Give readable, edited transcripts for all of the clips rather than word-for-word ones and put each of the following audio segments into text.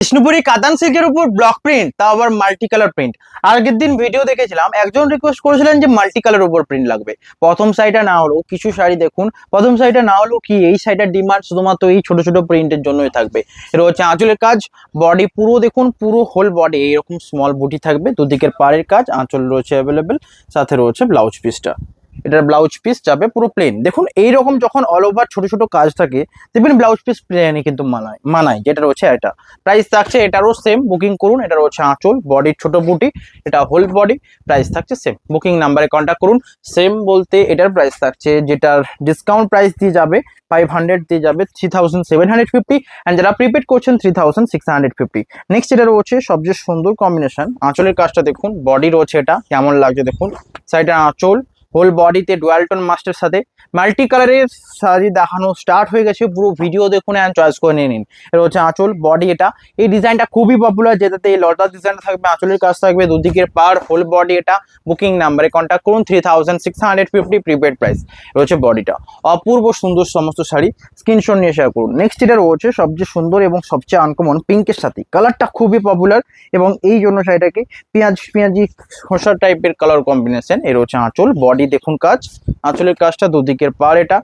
বিষ্ণুপুরি কাতান সিল্কের উপর block print, তাও আবার মাল্টি কালার প্রিন্ট। আগের দিন ভিডিও দেখেছিলাম, একজন রিকোয়েস্ট করেছিলেন যে মাল্টি কালার উপর প্রিন্ট লাগবে। প্রথম সাইডটা না হলেও কিছু শাড়ি দেখুন, প্রথম সাইডটা না হলেও কি এই সাইডের ডিমান্ড শুধুমাত্র এই ছোট ছোট প্রিন্টের জন্যই থাকবে। এটা হচ্ছে আঁচলের কাজ, বডি পুরো দেখুন, পুরো হোল বডি এইরকম স্মল বুটি থাকবে, দুদিকের পাড়ের কাজ, আঁচল রয়েছে অ্যাভেলেবেল, সাথে রয়েছে ব্লাউজ পিসটা। এটার ব্লাউজ পিস যাবে পুরো প্লেন। দেখুন এইরকম যখন অল ওভার ছোট ছোট কাজ থাকে, দেখবেন ব্লাউজ পিস প্লেনই কিন্তু মানায় যেটা রয়েছে এটা। প্রাইস থাকছে এটারও সেম, বুকিং করুন। এটা রয়েছে আঁচল, বডির ছোট বুটি, এটা হোল বডি, প্রাইস থাকছে সেম। বুকিং নাম্বারে কন্ট্যাক্ট করুন। সেম বলতে এটার প্রাইস থাকছে, যেটার ডিসকাউন্ট প্রাইস দিয়ে যাবে 500 দিয়ে যাবে 3750, অ্যান্ড যারা প্রিপেড করছেন 3650। নেক্সট এটা রয়েছে সবচেয়ে সুন্দর কম্বিনেশন, আঁচলের কাজটা দেখুন, বডি রয়েছে এটা কেমন লাগছে দেখুন, সাইডে আঁচল, হোল বডিতে ডুয়াল টোন মাস্টের সাথে মাল্টি কালারের শাড়ি দেখানো স্টার্ট হয়ে গেছে। পুরো ভিডিও দেখুন অ্যান্ড চয়েস করে নিয়ে নিন। এটা হচ্ছে আঁচল, বডি এটা। এই ডিজাইনটা খুবই পপুলার, যেটাতে এই লতা ডিজাইনটা থাকবে, আঁচলের কাজ থাকবে, দুদিকের পার, হোল বডি এটা। বুকিং নাম্বারে কন্ট্যাক্ট করুন। 3650 প্রিপেড প্রাইস। রয়েছে বডিটা, অপূর্ব সুন্দর সমস্ত শাড়ি, স্ক্রিনশট নিয়ে শেয়ার করুন। নেক্সট এটা রয়েছে সবচেয়ে সুন্দর এবং সবচেয়ে আনকমন পিঙ্কের সাথে, কালারটা খুবই পপুলার এবং এই জন্য শাড়িটাকে পেঁয়াজি খোসা টাইপের কালার কম্বিনেশন। এর হচ্ছে আঁচল, বডি দেখুন কাজ, আঁচলের কাজটা, দুদিকের পার এটা,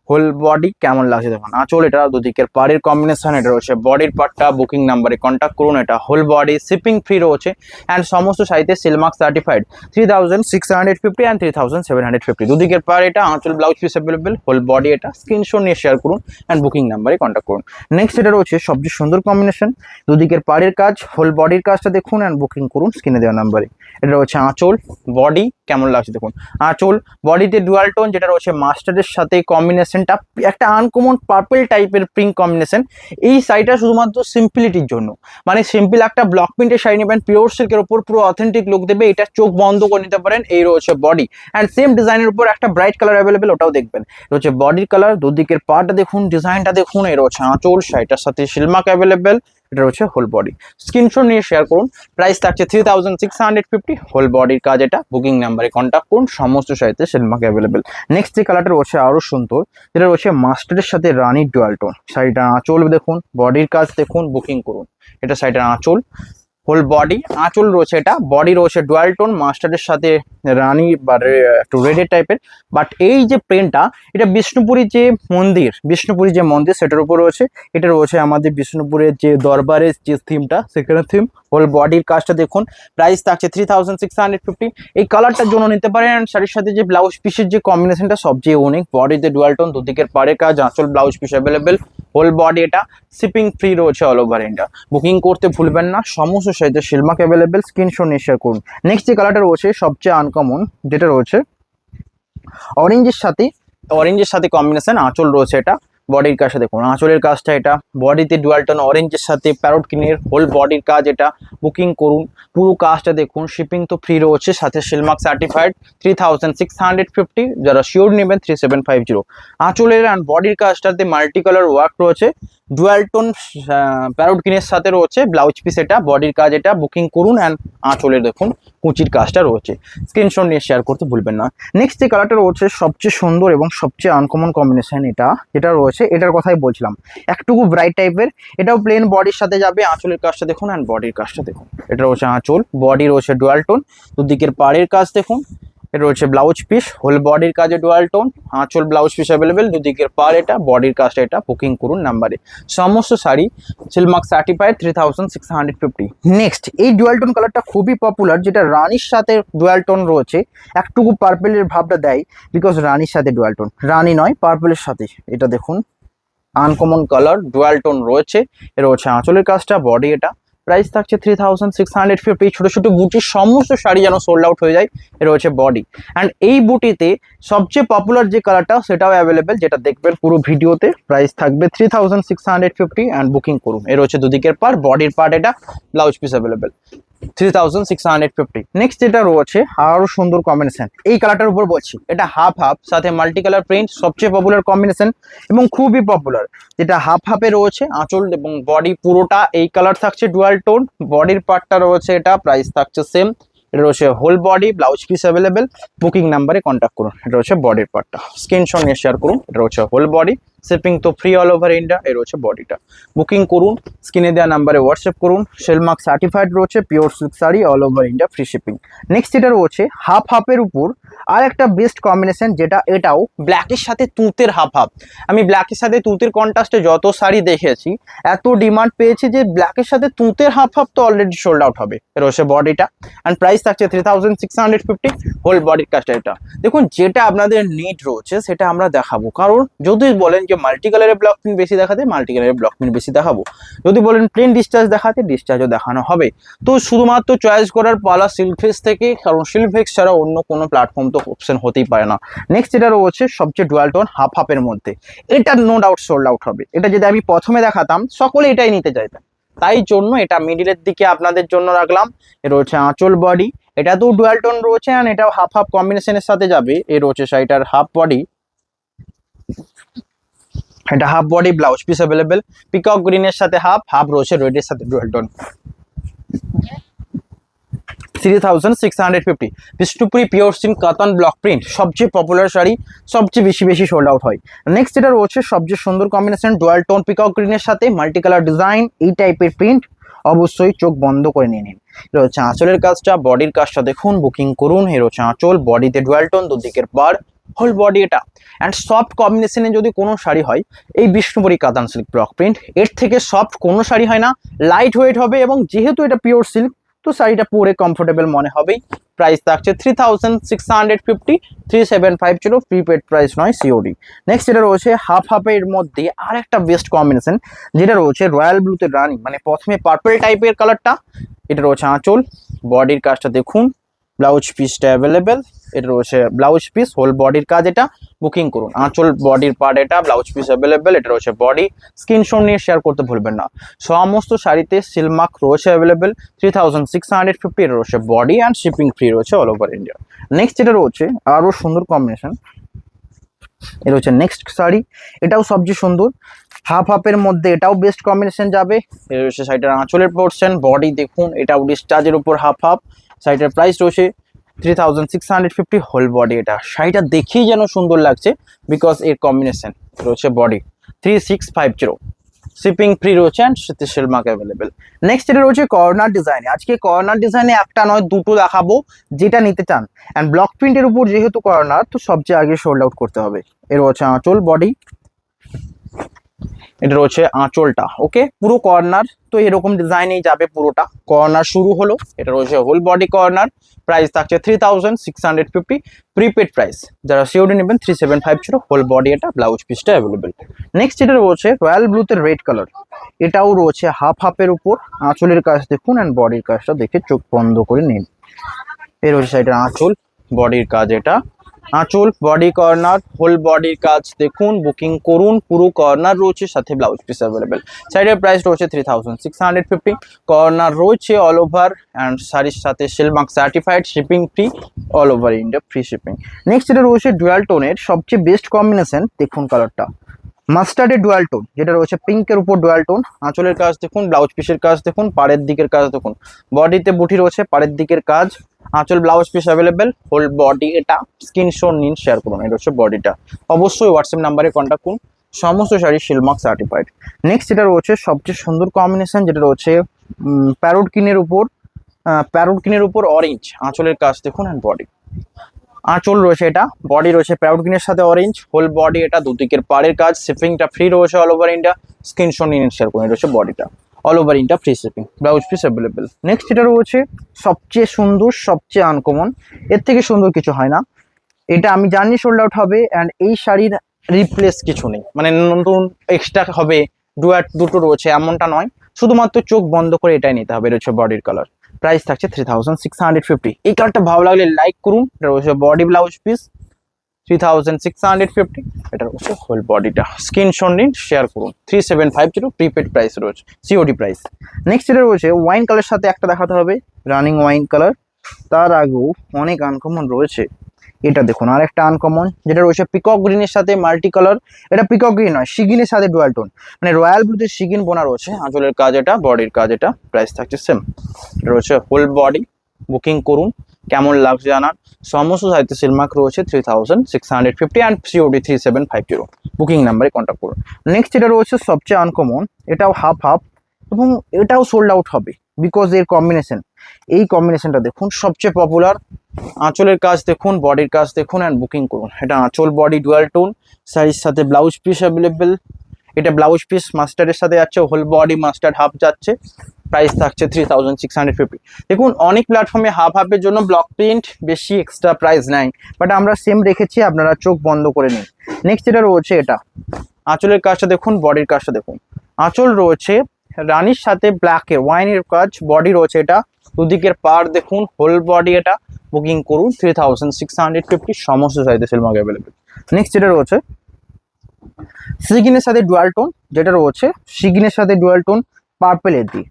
হোল বডি কেমন লাগছে দেখুন, আঁচল এটা, দুদিকের পাড়ের কম্বিনেশন। এটা রয়েছে বডির পার্টটা। বুকিং নাম্বারে কন্ট্যাক্ট করুন। এটা হোল বডি, শিপিং ফ্রি রয়েছে, অ্যান্ড সমস্ত শাড়িতে সিলমার্ক সার্টিফাইড। 3650 অ্যান্ড 3750, দুদিকের পার এটা, আঁচল, blouse piece available, whole body এটা। স্ক্রিনশট নিয়ে শেয়ার করুন অ্যান্ড বুকিং নাম্বারে কন্ট্যাক্ট করুন। নেক্সট এটা রয়েছে সবচেয়ে সুন্দর কম্বিনেশন, দুদিকের পাড়ের কাজ, হোল বডির কাজটা দেখুন অ্যান্ড বুকিং করুন স্ক্রিনে দেওয়া নাম্বারে। এটা রয়েছে আঁচল, বডি কেমন লাগছে দেখুন, আঁচল, বডিতে ডুয়াল টোন, যেটা রয়েছে মাস্টারের সাথে কম্বিনেশনটা একটা আনকমন পার্পল টাইপের প্রিন্ট কম্বিনেশন। এই শাড়িটা শুধুমাত্র সিম্পলিটির জন্য, মানে সিম্পল একটা ব্লক প্রিন্টের শাড়ি নেবেন, পিওর সিল্কের উপর পুরো অথেন্টিক লুক দেবে। এটা চোখ বন্ধ করে নিতে পারেন। এই রয়েছে বডি, অ্যান্ড সেম ডিজাইনের উপর একটা ব্রাইট কালার অ্যাভেলেবেল, ওটাও দেখবেন। রয়েছে বডির কালার, দুদিকের পার্টটা দেখুন, ডিজাইনটা দেখুন। এই রয়েছে আঁচল, শাড়িটার সাথে সিলমার্ক অ্যাভেলেবেল। এটা রয়েছে হোল বডি। স্ক্রিনশট নিয়ে শেয়ার করুন। প্রাইস থাকছে 3650, হোল বডির কাজ এটা। বুকিং নাম্বারে কন্ট্যাক্ট করুন। সমস্ত শাড়িতে সিলমার্ক অ্যাভেলেবেল। নেক্সট যে কালারটা রয়েছে আরো সুন্দর, যেটা রয়েছে মাস্টারের সাথে রানির ডুয়াল টোন। শাড়িটা আঁচল দেখুন, বডির কাজ দেখুন, বুকিং করুন। এটা শাড়িটা আঁচল, হোল বডি, আঁচল রয়েছে এটা, বডি রয়েছে ডুয়াল টোন মাস্টারের সাথে রানি বা একটু রেডের টাইপের। বাট এই যে প্রিন্টটা, এটা বিষ্ণুপুরীর যে মন্দির সেটার উপর রয়েছে। এটা রয়েছে আমাদের বিষ্ণুপুরের যে দরবারের যে থিমটা, সেখানে থিম। হোল বডির কাজটা দেখুন। প্রাইস থাকছে 3650। এই কালারটার জন্য নিতে পারেন। অ্যান্ড শাড়ির সাথে যে ব্লাউজ পিসের যে কম্বিনেশনটা সবচেয়ে ইউনিক, বডিতে ডুয়াল টোন, দুদিকের পাড়ের কাজ, আঁচল, blouse piece available, whole body এটা, শিপিং ফ্রি রয়েছে অল ওভার ইন্ডিয়া। বুকিং করতে ভুলবেন না। সমস্ত সাইজে সিলমার্ক অ্যাভেলেবেল। স্ক্রিনশট নিয়ে শেয়ার করুন। নেক্সট যে কালারটা রয়েছে সবচেয়ে আনকমন, যেটা রয়েছে অরেঞ্জের সাথে কম্বিনেশন, আঁচল রয়েছে এটা, বডির কাজটা দেখুন, আঁচলের কাজটা এটা, বডিতে ডুয়াল টোন অরেঞ্জের সাথে প্যারট কিনের, হোল বডির কাজ এটা। বুকিং করুন, পুরো কাজটা দেখুন, শিপিং তো ফ্রি রয়েছে, সাথে সিলমার্ক সার্টিফাইড। 3650, যারা শিওর নেবেন 3750। আঁচলের অ্যান্ড বডির কাজটাতে মাল্টি কালার ওয়ার্ক রয়েছে, ডুয়াল টোন প্যারট কিনের সাথে রয়েছে, ব্লাউজ পিস এটা, বডির কাজ এটা। বুকিং করুন। অ্যান্ড আঁচলের দেখুন কুচির কাজটা রয়েছে। স্ক্রিনশট নিয়ে শেয়ার করতে ভুলবেন না। নেক্সট যে কালারটা রয়েছে সবচেয়ে সুন্দর এবং সবচেয়ে আনকমন কম্বিনেশন, যেটা রয়েছে এটার কথাই বলছিলাম, একটুকু ব্রাইট টাইপের। এটাও প্লেন বডির সাথে যাবে, আঁচলের কাজটা দেখুন অ্যান্ড বডির কাজটা দেখুন। এটা রয়েছে আঁচল, বডি রয়েছে ডুয়াল টোন, দুদিকের পাড়ের কাজ দেখুন। এটা রয়েছে ব্লাউজ পিস, হোল বডির কাজে ডুয়াল টোন, আঁচল, ব্লাউজ পিস অ্যাভেলেবেল, দুদিকের পার এটা, বডির কাজটা এটা। বুকিং করুন নাম্বারে। সমস্ত শাড়ি সিলমার্ক সার্টিফাইড। 3650। নেক্সট এই ডুয়াল টোন কালারটা খুবই পপুলার, যেটা রানির সাথে ডুয়াল টোন রয়েছে, একটুকু পার্পেলের ভাবটা দেয়, বিকজ রানির সাথে ডুয়াল টোন, রানি নয় পার্পেলের সাথে। এটা দেখুন আনকমন কালার, ডুয়াল টোন রয়েছে। এর রয়েছে আঁচলের কাজটা, বডি এটা। প্রাইস থাকছে 3650। ছোট ছোট বুটির সমস্ত শাড়ি যেন সোল্ড আউট হয়ে যায়। এর রয়েছে বডি, অ্যান্ড এই বুটিতে সবচেয়ে পপুলার যে কালারটা সেটাও অ্যাভেলেবেল, যেটা দেখবেন পুরো ভিডিওতে। প্রাইস থাকবে 3650, অ্যান্ড বুকিং করুন। এর রয়েছে দুদিকের পার, বডির পার্ট এটা, ব্লাউজ পিস অ্যাভেলেবেল। 3650। নেক্সট যেটা রয়েছে আরো সুন্দর কম্বিনেশন, এই কালারটার উপর বলছি, এটা হাফ হাফ সাথে মাল্টি কালার প্রিন্ট, সবচেয়ে পপুলার কম্বিনেশন এবং খুবই পপুলার। যেটা হাফ হাফে রয়েছে আঁচল এবং বডি পুরোটা এই কালার থাকছে ডুয়াল টোন, বডির পার্টটা রয়েছে এটা। প্রাইস থাকছে সেম। এটা রয়েছে whole body, blouse piece available. Booking নাম্বারে কন্ট্যাক্ট করুন। এটা রয়েছে বডির পার্টটা। স্ক্রিনশট নিয়ে শেয়ার করুন। এটা রয়েছে হোল বডি, শিপিং তো ফ্রি অল ওভার ইন্ডিয়া। এই রয়েছে বডিটা। বুকিং করুন, স্ক্রিনে দেওয়া নাম্বারে হোয়াটসঅ্যাপ করুন। সেলমার্ক সার্টিফাইড রয়েছে, pure silk sari, all over India, free shipping. Next এটা রয়েছে হাফ হাফের উপর আর একটা বেস্ট কম্বিনেশন, যেটা এটাও ব্ল্যাকের সাথে তুঁতের হাফ হাফ। আমি ব্ল্যাকের সাথে তুঁতের কন্ট্রাস্টে যত শাড়ি দেখেছি এত ডিমান্ড পেয়েছি যে ব্ল্যাকের সাথে তুঁতের হাফ হাফ তো অলরেডি সোল্ড আউট হবে। এর হচ্ছে বডিটা অ্যান্ড প্রাইস থাকছে 3650, হোল বডির কাজটা। এটা দেখুন, যেটা আপনাদের নিড রয়েছে সেটা আমরা দেখাবো, কারণ যদি বলেন যে মাল্টি কালারের ব্লক প্রিন্ট বেশি দেখাতে, মাল্টি কালারের ব্লক প্রিন্ট বেশি দেখাবো। যদি বলেন প্লেন ডিসচার্জ দেখাতে, ডিসচার্জও দেখানো হবে। তো শুধুমাত্র চয়েস করার পালা সিল্কফেক্স থেকে, কারণ সিল্কফেক্স ছাড়া অন্য কোনো প্ল্যাটফর্ম তো অপশন হতেই পারে না। নেক্সট যেটা রয়েছে সবচেয়ে ডুয়াল টোন হাফ হাফের মধ্যে, এটা নো ডাউট সোল্ড আউট হবে। এটা যদি আমি প্রথমে দেখাতাম সকলে এটাই নিতে চাইতেন, তাই জন্য এটা মিডিলের দিকে আপনাদের জন্য রাখলাম। এর রয়েছে আঁচল বডি, এটা তো ডুয়াল টোন রয়েছে আর এটাও হাফ হাফ কম্বিনেশনের সাথে যাবে। এর রয়েছে শাড়িটার হাফ বডি, এটা half body, blouse piece available, peacock গ্রিনের সাথে হাফ হাফ রয়েছে রেডের সাথে dual tone. 3650, Bishnupuri pure silk কাতান ব্লক প্রিন্ট, সবচেয়ে পপুলার শাড়ি, সবচেয়ে বেশি সোল্ড আউট হয়। নেক্সট এটা রয়েছে সবচেয়ে সুন্দর কম্বিনেশন, ডুয়াল টোন পিকক গ্রিনের সাথে মাল্টি কালার ডিজাইন, এই টাইপের প্রিন্ট অবশ্যই চোখ বন্ধ করে নিয়ে নিন। এটা হচ্ছে আঁচলের কাজটা, বডির কাজটা দেখুন, বুকিং করুন। এর হচ্ছে আঁচল, বডিতে ডুয়াল টোন, দুদিকের পার, হোল বডি এটা। অ্যান্ড সফট কম্বিনেশনে যদি কোনো শাড়ি হয় এই বিষ্ণুপুরি কাতান সিল্ক ব্লক প্রিন্ট, এর থেকে সফট কোনো শাড়ি হয় না। লাইট ওয়েট হবে এবং যেহেতু এটা পিওর সিল্ক তো শাড়িটা পরে কমফোর্টেবল মনে হবেই। প্রাইস থাকছে 3650, 3750, প্রিপেড প্রাইস নয়, সিওডি। নেক্সট এটা রয়েছে হাফ হাফের মধ্যে আর একটা বেস্ট কম্বিনেশন, যেটা রয়েছে রয়্যাল ব্লুতে রানি, মানে প্রথমে পার্পল টাইপের কালারটা। এটা রয়েছে আঁচল, বডির কাজটা দেখুন, ব্লাউজ পিসটা অ্যাভেলেবেল। এটা রয়েছে ব্লাউজ পিস, হোল বডির কাজ এটা। বুকিং করুন, আঁচল বডির পার্ট এটা, ব্লাউজ পিস অ্যাভেলেবেল। এটা রয়েছে বডি, স্ক্রিনশট নিয়ে শেয়ার করতে ভুলবেন না। সমস্ত শাড়িতে সিলমার্ক রয়েছে অ্যাভেলেবেল। 3650, এটা রয়েছে বডি অ্যান্ড শিপিং ফ্রি রয়েছে অল ওভার ইন্ডিয়া। নেক্সট এটা রয়েছে আরও সুন্দর কম্বিনেশন, এটা হচ্ছে নেক্সট শাড়ি, এটাও সবচেয়ে সুন্দর হাফ হাফের মধ্যে, এটাও বেস্ট কম্বিনেশন যাবে। এটা রয়েছে শাড়িটার আঁচলের পোর্শন, বডি দেখুন, এটাও ডিসচার্জের উপর হাফ হাফ। শাড়িটার প্রাইস রয়েছে 3650, হোল বডি এটা। শাড়িটা দেখেই যেন সুন্দর লাগছে বিকজ এর কম্বিনেশন রয়েছে বডি। 3650, শিপিং ফ্রি রয়েছে and silk mark available. Next এটা রয়েছে কর্নার ডিজাইনে। আজকে কর্নার ডিজাইনে একটা নয় দুটো দেখাবো, যেটা নিতে চান। অ্যান্ড ব্লক প্রিন্টের উপর যেহেতু কর্নার, তো সবচেয়ে আগে সোল্ড আউট করতে হবে। এর রয়েছে আঁচল, বডি, এটা রয়েছে আঁচলটা। ওকে, পুরো কর্নার তো এরকম ডিজাইনেই যাবে পুরোটা। কর্নার শুরু হলো, এটা রয়েছে হোল বডি কর্নার। প্রাইস থাকছে 3650, প্রিপেড প্রাইস। যারা সিওডি নেবেন 3750, হোল বডি এটা, ব্লাউজ পিসটা অ্যাভেলেবেল। নেক্সট এটা রয়েছে রয়্যাল ব্লুতে রেড কালার, এটাও রয়েছে হাফ হাফের উপর। আঁচলের কাজ দেখুন অ্যান্ড বডির কাজটা দেখে চোখ বন্ধ করে নিন। এর রয়েছে সাইডের আঁচল, বডির কাজ এটা। আঁচল, বডি কর্নার, হোল বডির কাজ দেখুন, বুকিং করুন। পুরো কর্নার রয়েছে, সাথে ব্লাউজ পিস অ্যাভেলেবেল। শাড়ির প্রাইস রয়েছে 3650, কর্নার রয়েছে অল ওভার অ্যান্ড শাড়ির সাথে silk mark certified, shipping free all over India, free shipping. Next এটা রয়েছে ডুয়াল টোনের সবচেয়ে বেস্ট কম্বিনেশন, দেখুন কালারটা মাস্টার্ডের ডুয়াল টোন, যেটা রয়েছে পিঙ্কের উপর ডুয়াল টোন। আঁচলের কাজ দেখুন, ব্লাউজ পিসের কাজ দেখুন, পাড়ের দিকের কাজ দেখুন, বডিতে বুটি রয়েছে, পাড়ের দিকের কাজ। আঁচল, blouse piece available, whole body এটা। স্ক্রিনশট নিন, শেয়ার করুন। এটা হচ্ছে বডিটা। অবশ্যই হোয়াটসঅ্যাপ নাম্বারে কন্ট্যাক্ট করুন। সমস্ত শাড়ি সেলমার্ক সার্টিফাইড। নেক্সট এটা রয়েছে সবচেয়ে সুন্দর কম্বিনেশন, যেটা রয়েছে প্যারোটকিনের উপর অরেঞ্জ। আঁচলের কাজ দেখুন অ্যান্ড বডি। আঁচল রয়েছে এটা, বডি রয়েছে প্যারোটকিনের সাথে অরেঞ্জ, হোল বডি এটা, দুদিকের পাড়ের কাজ। শিপিংটা ফ্রি রয়েছে অল ওভার ইন্ডিয়া। স্ক্রিনশট নিন, শেয়ার করুন। এটা হচ্ছে বডিটা, all over India, free shipping, blouse piece available. Next এটা রয়েছে সবচেয়ে সুন্দর, সবচেয়ে আনকমন, এর থেকে সুন্দর কিছু হয় না। এটা আমি জানি সোল্ড আউট হবে অ্যান্ড এই শাড়ির রিপ্লেস কিছু নেই, মানে নতুন এক্সট্রা হবে দুটো রয়েছে এমনটা নয়, শুধুমাত্র চোখ বন্ধ করে এটাই নিতে হবে। এটা হচ্ছে বডির কালার। প্রাইস থাকছে 3650। এই কালারটা ভালো লাগলে লাইক করুন। এটা রয়েছে বডি, ব্লাউজ পিস 3650, এটা রয়েছে হোল বডিটা। স্ক্রিনশট নিন, শেয়ার করুন। 3750, প্রিপেড প্রাইস রয়েছে, সিওডি প্রাইস। নেক্সট এটা রয়েছে ওয়াইন কালার সাথে একটা দেখাতে হবে, রানিং ওয়াইন কালার। তার আগেও অনেক আনকমন রয়েছে, এটা দেখুন আর একটা আনকমন, যেটা রয়েছে পিকক গ্রিনের সাথে মাল্টি কালার। এটা পিকক গ্রিন নয়, শিগিনের সাথে ডুয়াল টোন, মানে রয়্যাল ব্লুতে শিগিন বোনা রয়েছে। আঁচলের কাজ এটা, বডির কাজ এটা। প্রাইস থাকছে সেম। এটা রয়েছে হোল বডি। বুকিং করুন, কেমন লাগছে জানান। সমস্ত সাইজে সিল মার্ক রয়েছে 3650 অ্যান্ড COD 3750 বুকিং নাম্বারে কন্ট্যাক্ট করুন। নেক্সট এটা রয়েছে সবচেয়ে আনকমন, এটাও হাফ হাফ এবং এটাও সোল্ড আউট হবে বিকজ এর কম্বিনেশন, এই কম্বিনেশনটা দেখুন সবচেয়ে পপুলার। আঁচলের কাজ দেখুন, বডির কাজ দেখুন অ্যান্ড বুকিং করুন। এটা আঁচল বডি ডুয়াল টোন, শাড়ির সাথে ব্লাউজ পিস অ্যাভেলেবেল। এটা ব্লাউজ পিস মাস্টার্ডের সাথে যাচ্ছে, হোল বডি মাস্টার্ড হাফ যাচ্ছে। প্রাইস থাকছে 3650। দেখুন অনেক প্ল্যাটফর্মে হাফ হাফের জন্য ব্লক প্রিন্ট বেশি এক্সট্রা প্রাইস নেয়, বাট আমরা সেম রেখেছি, আপনারা চোখ বন্ধ করে নিন। নেক্সট যেটা রয়েছে এটা আঁচলের কাজটা দেখুন, বডির কাজটা দেখুন। আঁচল রয়েছে রানীর সাথে ব্ল্যাকে ওয়াইনের কাজ, বডি রয়েছে এটা দুদিকের পার দেখুন, হোল বডি। এটা বুকিং করুন 3650, সমস্ত সাইজে সেল মার্ক অ্যাভেলেবেল। নেক্সট যেটা রয়েছে সিগিনের সাথে ডুয়াল টোন, যেটা রয়েছে সিগিনের সাথে ডুয়াল টোন পার্পেলের দিয়ে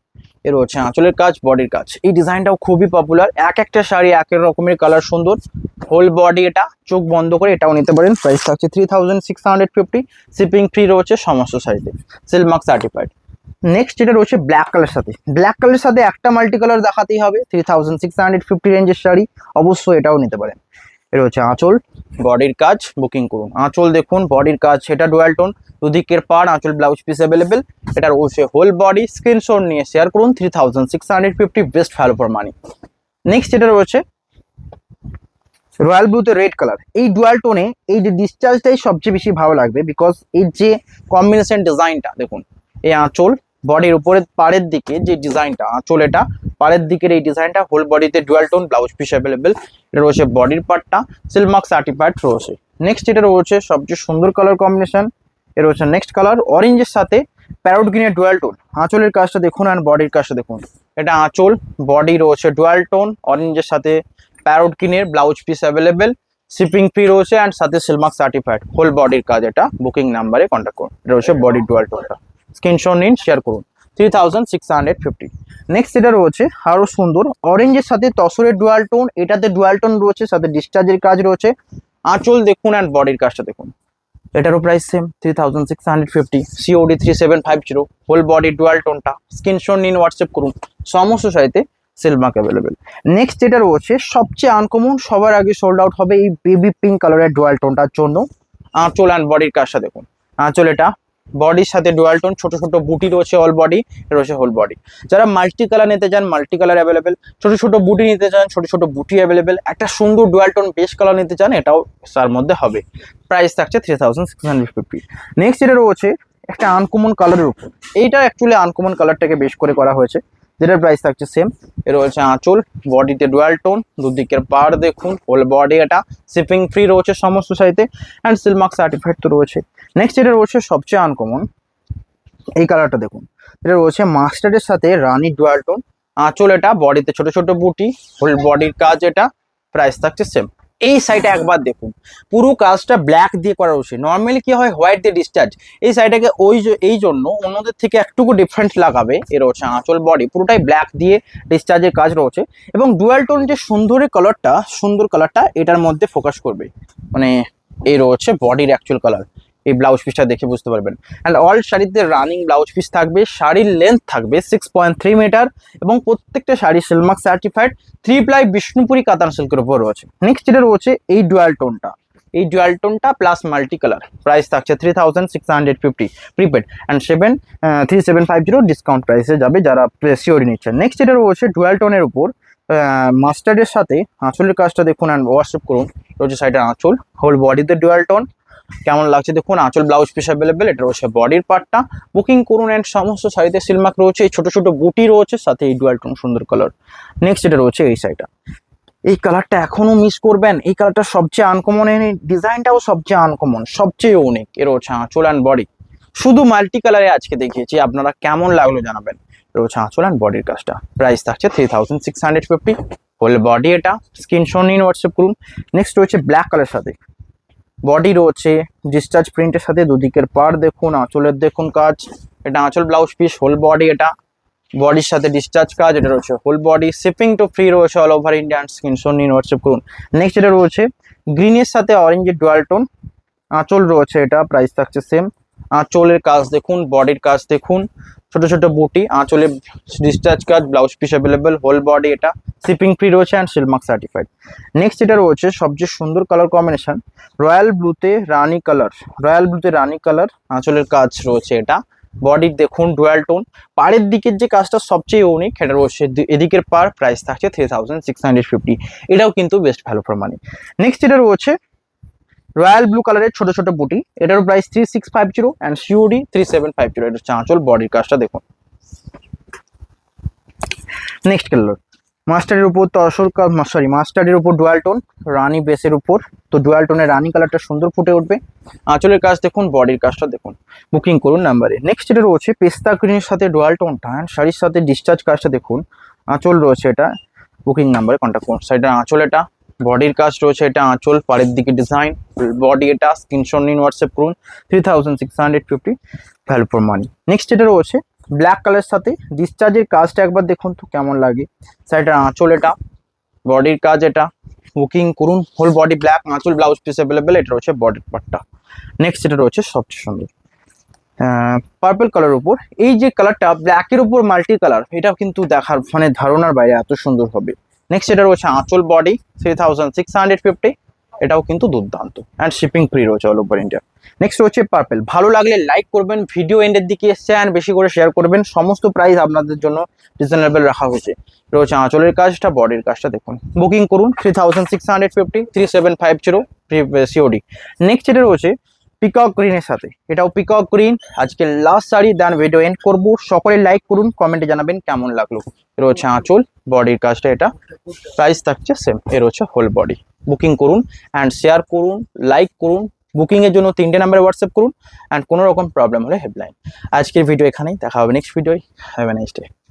এ রয়েছে আঁচলের কাজ, বডির কাজ। এই ডিজাইনটাও খুবই পপুলার, এক একটা শাড়ি এক এক রকমের কালার সুন্দর। হোল বডি, এটা চোখ বন্ধ করে এটাও নিতে পারেন। প্রাইস থাকছে 3650, শিপিং ফ্রি রয়েছে সমস্ত সাইজে, সেল মার্ক সার্টিফাইড। নেক্সট যেটা রয়েছে ব্ল্যাক কালারের সাথে একটা মাল্টি কালার দেখাতেই হবে। 3650 রেঞ্জের শাড়ি, অবশ্যই এটাও নিতে পারেন। এটা হচ্ছে আঁচল, বডির কাজ, বুকিং করুন। আঁচল দেখুন, বডির কাজ, এটা ডুয়াল টোন, দুদিকের পাড়, আঁচল ব্লাউজ পিস অ্যাভেলেবেল। এটা রয়েছে হোল বডি, স্ক্রিনশট নিয়ে শেয়ার করুন 3650, best value for money. Next যেটা রয়েছে রয়্যাল ব্লুতে রেড কালার, এই ডুয়াল টোনে এই যে ডিসচার্জটাই সবচেয়ে বেশি ভালো লাগবে বিকজ এর যে কম্বিনেশন ডিজাইনটা দেখুন। এই আঁচল বডির উপরে পাড়ের দিকে যে ডিজাইনটা, আঁচল এটা পাড়ের দিকের এই ডিজাইনটা, হোল বডিতে dual tone, blouse piece available. এটা রয়েছে বডির পার্টটা, সিল মার্ক সার্টিফাইড রয়েছে। নেক্সট এটা রয়েছে সবচেয়ে সুন্দর কালার কম্বিনেশন, এ রয়েছে নেক্সট কালার অরেঞ্জের সাথে প্যারোট গ্রিনের ডুয়াল টোন। আঁচলের কাজটা দেখুন আর বডির কাজটা দেখুন। এটা আঁচল, বডি রয়েছে ডুয়াল টোন, অরেঞ্জের সাথে প্যারোট গ্রিনের, blouse piece available, shipping free রয়েছে অ্যান্ড সাথে সিল মার্ক সার্টিফাইড। হোল বডির কাজ, এটা বুকিং নাম্বারে কন্ট্যাক্ট করুন। এটা রয়েছে বডি ডুয়াল টোনটা, স্ক্রিনশট নিন, শেয়ার করুন 3650। নেক্সট এটা রয়েছে আরো সুন্দর অরেঞ্জের সাথে তসরের ডুয়াল টোন, এটাতে ডুয়াল টোন রয়েছে, সাথে ডিসচার্জের কাজ রয়েছে। আঁচল দেখুন অ্যান্ড বডির কাজটা দেখুন। এটারও price same 3650, COD 3750, whole body dual টোনটা, স্ক্রিনশট নিন, হোয়াটসঅ্যাপ করুন, সমস্ত সাইতে সেল মার্ক অ্যাভেলেবেল। নেক্সট যেটা রয়েছে সবচেয়ে আনকমন, সবার আগে সোল্ড আউট হবে এই বেবি পিঙ্ক কালারের ডুয়াল টোনটার জন্য। আঁচল অ্যান্ড বডির কাজটা দেখুন। আঁচল এটা বডির সাথে ডুয়াল টোন, ছোট ছোট বুটি রয়েছে, অল বডি রয়েছে, হোল বডি। যারা মাল্টি কালার নিতে চান মাল্টি কালার অ্যাভেলেবেল, ছোট ছোট বুটি নিতে চান ছোট ছোট বুটি অ্যাভেলেবেল, একটা সুন্দর ডুয়াল টোন বেস কালার নিতে চান এটাও তার মধ্যে হবে। প্রাইস থাকছে 3650। নেক্সট যেটা রয়েছে একটা আনকমন কালারের উপর, এইটা অ্যাকচুয়ালি আনকমন কালারটাকে বেশ করে করা হয়েছে, যেটার প্রাইস থাকছে সেম। এ রয়েছে আঁচল, বডিতে ডুয়াল টোন, দুদিকের পাড় দেখুন, হোল বডি, এটা শিপিং ফ্রি রয়েছে সমস্ত সাইতে অ্যান্ড সিল মার্ক সার্টিফাইড তো রয়েছে। নেক্সট যেটা রয়েছে সবচেয়ে আনকমন, এই কালারটা দেখুন। এটা রয়েছে মাস্টার্ডের সাথে রানী ডুয়াল টোন, আঁচল এটা, বডিতে ছোট ছোট বুটি, হোল বডির কাজ, এটা প্রাইস থাকছে সেম। এই সাইডে একবার দেখুন, পুরো কাজটা ব্ল্যাক দিয়ে করা রয়েছে। নর্মালি কি হয় হোয়াইট দিয়ে ডিসচার্জ, এই সাইডটাকে এই জন্য অন্যদের থেকে একটুকু ডিফারেন্ট লাগাবে। এর হচ্ছে আঁচল, বডি পুরোটাই ব্ল্যাক দিয়ে ডিসচার্জের কাজ রয়েছে এবং ডুয়াল টোন যে সুন্দর কালারটা এটার মধ্যে ফোকাস করবে। মানে এই রয়েছে বডির অ্যাকচুয়াল কালার, এই ব্লাউজ পিসটা দেখে বুঝতে পারবেন। অ্যান্ড অল শাড়িতে রানিং ব্লাউজ পিস থাকবে, শাড়ির লেন্থ থাকবে 6.3 মিটার এবং প্রত্যেকটা শাড়ি silk mark certified 3 ply Bishnupuri katan সিল্কের উপর রয়েছে। নেক্সট যেটা রয়েছে এই ডুয়াল টোনটা প্লাস মাল্টি কালার, প্রাইস থাকছে 3650 প্রিপেড অ্যান্ড 3750 ডিসকাউন্ট প্রাইসে যাবে যারা সিওরি নিচ্ছেন। নেক্সট যেটা রয়েছে ডুয়াল টোনের উপর মাস্টার্ডের সাথে আঁচলের কাজটা দেখুন অ্যান্ড হোয়াটসঅ্যাপ করুন। রয়েছে সাইডে আঁচল, হোল বডিতে ডুয়াল টোন, কেমন লাগছে দেখুন। আঁচল ব্লাউজ পিস অ্যাভেলেবেল, এটা রয়েছে বডির পার্টটা, বুকিং করুন অ্যান্ড সমস্ত শাড়িতে সিল মার্ক রয়েছে, এই ছোট ছোট বুটি রয়েছে, সাথে এই ডুয়াল টোন সুন্দর কালার। নেক্সট এটা রয়েছে এই সাইডটা, এই কালারটা এখনো মিস করবেন, এই কালারটা সবচেয়ে আনকমন, এই ডিজাইনটাও সবচেয়ে আনকমন, সবচেয়ে ইউনিক। এর হচ্ছে আঁচল অ্যান্ড বডি, শুধু মাল্টি কালারে আজকে দেখিয়েছি, আপনারা কেমন লাগলো জানাবেন। এর হচ্ছে আঁচল অ্যান্ড বডির কাজটা, প্রাইস থাকছে 3650, হোল বডি, এটা স্ক্রিনশট নিন, হোয়াটসঅ্যাপ করুন। নেক্সট রয়েছে ব্ল্যাক কালারের সাথে বডি রয়েছে ডিসচার্জ প্রিন্টের সাথে, দুদিকের পাড় দেখুন, আঁচলের দেখুন কাজ, এটা আঁচল ব্লাউজ পিস, হোল বডি, এটা বডির সাথে ডিসচার্জ কাজ, এটা রয়েছে whole body, shipping to free রয়েছে অল ওভার ইন্ডিয়া, স্ক্রিনশট নিন, হোয়াটসঅ্যাপ করুন। নেক্সট এটা রয়েছে গ্রিনের সাথে অরেঞ্জের ডুয়াল টোন, আঁচল রয়েছে, এটা প্রাইস থাকছে সেম। আঁচলের কাজ দেখুন, বডির কাজ দেখুন, ছোট ছোট বুটি, আঁচলে ডিসচার্জ কাজ, blouse piece available, whole body, এটা শিপিং ফ্রি রয়েছে অ্যান্ড সিলমার্ক সার্টিফাইড। নেক্সট এটা রয়েছে সবচেয়ে সুন্দর কালার কম্বিনেশন, রয়্যাল ব্লুতে রানি কালার, রয়্যাল ব্লুতে রানি কালার, আঁচলের কাজ রয়েছে এটা। বডির দেখুন ডুয়াল টোন, পাড়ের দিকের যে কাজটা সবচেয়ে ইউনিক সেটা রয়েছে এদিকের পার, প্রাইস থাকছে 3650। এটাও কিন্তু best value for money. Next এটা রয়েছে রয়্যাল ব্লু কালারের ছোট ছোট বুটি, এটারও প্রাইস 3650 অ্যান্ড সিওডি 3750। এটা হচ্ছে আঁচল, বডির কাজটা দেখুন। নেক্সট কালার মাস্টারের উপর তসর, সরি মাস্টারের উপর ডুয়াল টোন, রানি বেসের উপর, তো ডুয়াল টোনের রানি কালারটা সুন্দর ফুটে উঠবে। আঁচলের কাজ দেখুন, বডির কাজটা দেখুন। বুকিং করুন নাম্বারে। নেক্সট এটা রয়েছে পেস্তা গ্রিনের সাথে ডুয়াল টোনটা, শাড়ির সাথে ডিসচার্জ কাজটা দেখুন। আঁচল রয়েছে এটা, বুকিং নাম্বারে কন্ট্যাক্ট করুন। সাইডে আঁচল এটা, বডির কাজ রয়েছে এটা আঁচল, পাড়ের দিকে ডিজাইন, বডি এটা। স্ক্রিনশট নিন, হোয়াটসঅ্যাপ করুন। 3650 ভ্যালু ফর মানি। নেক্সট এটা রয়েছে ব্ল্যাক কালারের সাথে ডিসচার্জের কাজটা একবার দেখুন তো কেমন লাগে। সাইডের আঁচল এটা, বডির কাজ এটা। বুকিং করুন। হোল বডি ব্ল্যাক, আঁচল ব্লাউজ পিস অ্যাভেলেবেল। এটা রয়েছে বডির পার্টটা। নেক্সট এটা রয়েছে সবচেয়ে সুন্দর পার্পল কালার উপর, এই যে কালারটা ব্ল্যাকের উপর মাল্টি কালার, এটা কিন্তু দেখার মানে ধারণার বাইরে এত সুন্দর হবে। নেক্সট এটা রয়েছে আঁচল, বডি 3650। এটাও কিন্তু দুর্দান্ত অ্যান্ড শিপিং ফ্রি রয়েছে অল ওভার ইন্ডিয়া। নেক্সট রয়েছে পার্পল। ভালো লাগলে লাইক করবেন, ভিডিও এন্ডের দিকে এসছে অ্যান্ড বেশি করে শেয়ার করবেন। সমস্ত প্রাইস আপনাদের জন্য রিজনেবল রাখা হয়েছে। রয়েছে আঁচলের কাজটা, বডির কাজটা দেখুন। বুকিং করুন 3650, 3750 সিওডি। নেক্সট এটা রয়েছে পিকক গ্রিনের সাথে, এটাও পিকক গ্রিন। আজকে লাস্ট শাড়ি, দেন ভিডিও এন্ড করবো। সকলে লাইক করুন, কমেন্টে জানাবেন কেমন লাগলো। রয়েছে আঁচল, বডির কাজটা এটা, প্রাইস থাকছে সেম। এর হচ্ছে হোল বডি। বুকিং করুন অ্যান্ড শেয়ার করুন, লাইক করুন। বুকিং এর জন্য 3টে নাম্বারে হোয়াটসঅ্যাপ করুন অ্যান্ড কোনো রকম প্রবলেম হলে হেল্পলাইন। আজকের ভিডিও এখানেই, দেখা হবে নেক্সট ভিডিওয়। Have a nice day.